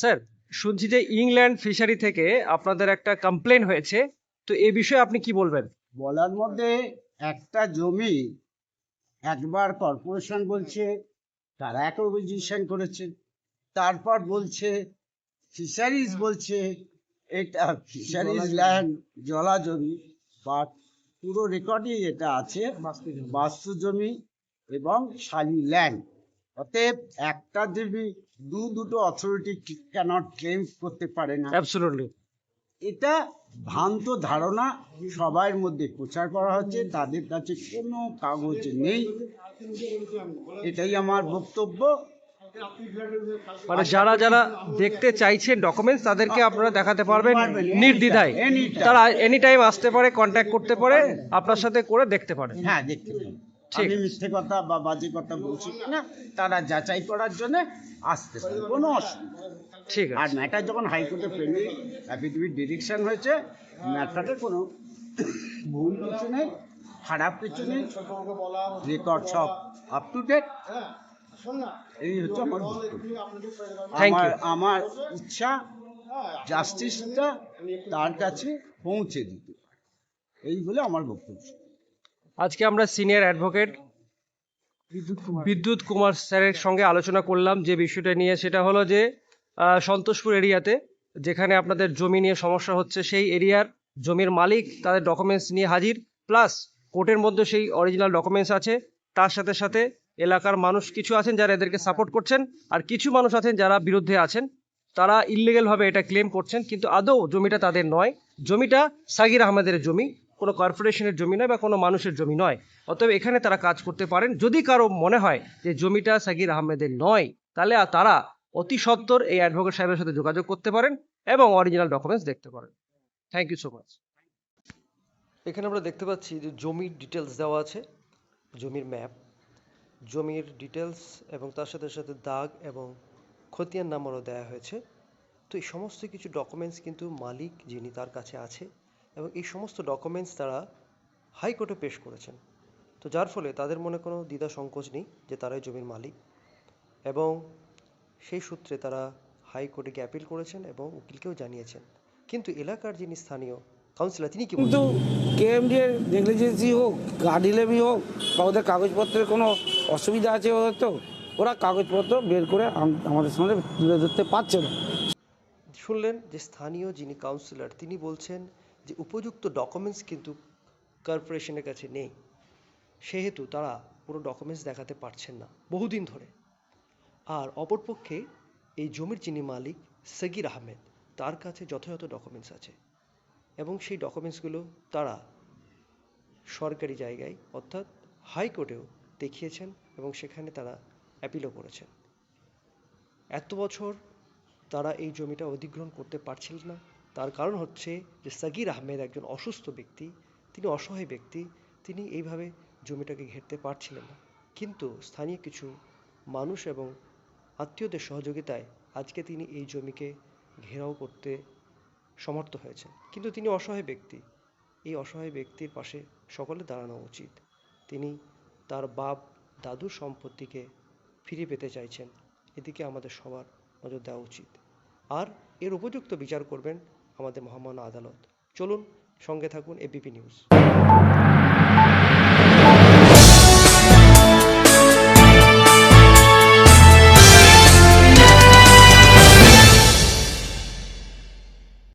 Sir, শুনছি যে England fishery থেকে আপনাদের একটা কমপ্লেন হয়েছে, তো এই বিষয়ে আপনি কি বলবেন? বলার মধ্যে একটা জমি একবার কর্পোরেশন বলছে তারা অ্যাকুইজিশন করেছে, তারপর বলছে ফিশারিজ বলছে এটা ফিশারিজ ল্যান্ড, জলা জমি, বাট পুরো রেকর্ডে এটা আছে বাস্তু জমি এবং শালি ল্যান্ড। অতএব একটা জমি দুটো অথরিটি ক্যানট ক্লেম করতে পারে না। অ্যাবসলিউটলি। এটা ভ্রান্ত ধারণা সবার মধ্যে প্রচার করা হচ্ছে, তাদের কাছে কোনো কাগজ নেই, এটাই আমার বক্তব্য। মানে যারা যারা দেখতে চাইছেন ডকুমেন্টস তাদেরকে আপনারা দেখাতে পারবেন নির্দ্বিধায়। তারা এনি টাইম আসতে পারে, কন্ট্যাক্ট করতে পারে, আপনার সাথে করে দেখতে পারে। হ্যাঁ, দেখতে পারেন। ঠিক আমি আছে। মিথ্যে কথা বা বাজে কথা বলছি না, তারা যাচাই করার জন্য আসতে পারে, কোনো অসুবিধা নেই। ঠিক আর আছে। ম্যাটার যখন হাইকোর্টে পেন্ডিং অ্যাফিডেভিট ডিরেকশন হয়েছে, ম্যাটারে কোনো ভুল কিছু নেই, খারাপ কিছু নেই, রেকর্ড সব আপ টু ডেট। এই হচ্ছে আমার বক্তব্য। Thank আমার you. আমার ইচ্ছা জাস্টিসটা তার কাছে পৌঁছে দিতে, এই বলে আমার বক্তব্য। আজকে আমরা সিনিয়র অ্যাডভোকেট বিদ্যুৎ কুমার স্যারের সঙ্গে আলোচনা করলাম যে বিষয়টা নিয়ে, সেটা হলো যে সন্তোষপুর এরিয়াতে যেখানে আপনাদের জমি নিয়ে সমস্যা হচ্ছে, সেই এরিয়ার জমির মালিক তাদের ডকুমেন্টস নিয়ে হাজির, প্লাস কোর্টের মধ্যে সেই অরিজিনাল ডকুমেন্টস আছে। তার সাথে সাথে এলাকার মানুষ কিছু আছেন যারা এদেরকে সাপোর্ট করছেন, আর কিছু মানুষ আছেন যারা বিরুদ্ধে আছেন। তারা ইললিগ্যালভাবে এটা ক্লেম করছেন, কিন্তু আদৌ জমিটা তাদের নয়। জমিটা সাগির আহমেদের জমি, কোনো কর্পোরেশনের জমি নয় বা কোনো মানুষের জমি নয়। অতএব এখানে তারা কাজ করতে পারেন। যদি কারো মনে হয় যে জমিটা সাগির আহমেদের নয়, তাহলে তারা অতি সত্বর এই অ্যাডভোকেট সাহেবের সাথে যোগাযোগ করতে পারেন এবং অরিজিনাল ডকুমেন্টস দেখতে পারেন। Thank you so much. এখানে আমরা দেখতে পাচ্ছি যে জমির ডিটেলস দেওয়া আছে, জমির ম্যাপ, জমির ডিটেলস এবং তার সাথে সাথে দাগ এবং খতিয়ান নাম্বারও দেওয়া হয়েছে। তো এই সমস্ত কিছু ডকুমেন্টস কিন্তু মালিক যিনি তার কাছে আছে, এবং এই সমস্ত ডকুমেন্টস তারা হাইকোর্টে পেশ করেছেন। তো যার ফলে তাদের মনে কোনো দ্বিধা সংকোচ নেই যে তারাই জমির মালিক, এবং সেই সূত্রে তারা হাইকোর্টে গিয়ে অ্যাপিল করেছেন এবং উকিলকেও জানিয়েছেন। কিন্তু এলাকার যিনি স্থানীয় কাউন্সিলর তিনি কি বলছেন? কিন্তু কেএমডি এর নেগলিজেন্সি হোক, গার্ডিলেমি হোক, বা ওদের কাগজপত্রের কোনো অসুবিধা আছে হয়তো, ওরা কাগজপত্র বের করে আমাদের সামনে তুলে ধরতে পারছে না। শুনলেন যে স্থানীয় যিনি কাউন্সিলর তিনি বলছেন যে উপযুক্ত ডকুমেন্টস কিন্তু কর্পোরেশনের কাছে নেই, সেহেতু তারা পুরো ডকুমেন্টস দেখাতে পারছেন না বহুদিন ধরে। আর অপরপক্ষে এই জমির যিনি মালিক সাগির আহমেদ, তার কাছে যথাযথ ডকুমেন্টস আছে, এবং সেই ডকুমেন্টসগুলো তারা সরকারি জায়গায় অর্থাৎ হাইকোর্টেও দেখিয়েছেন এবং সেখানে তারা অ্যাপিলও করেছেন। এত বছর তারা এই জমিটা অধিগ্রহণ করতে পারছিলেন না, তার কারণ হচ্ছে যে সাগির আহমেদ একজন অসুস্থ ব্যক্তি, তিনি অসহায় ব্যক্তি, তিনি এইভাবে জমিটাকে ঘেরতে পারছিলেন না। কিন্তু স্থানীয় কিছু মানুষ এবং আত্মীয়দের সহযোগিতায় আজকে তিনি এই জমিকে ঘেরাও করতে সমর্থ হয়েছেন। কিন্তু তিনি অসহায় ব্যক্তি, এই অসহায় ব্যক্তির পাশে সকলে দাঁড়ানো উচিত। তিনি তার বাপ দাদুর সম্পত্তিকে ফিরে পেতে চাইছেন, এদিকে আমাদের সবার নজর দেওয়া উচিত। আর এর উপযুক্ত বিচার করবেন আমাদের মহামান্য আদালত। চলুন সঙ্গে থাকুন এবিপি নিউজ।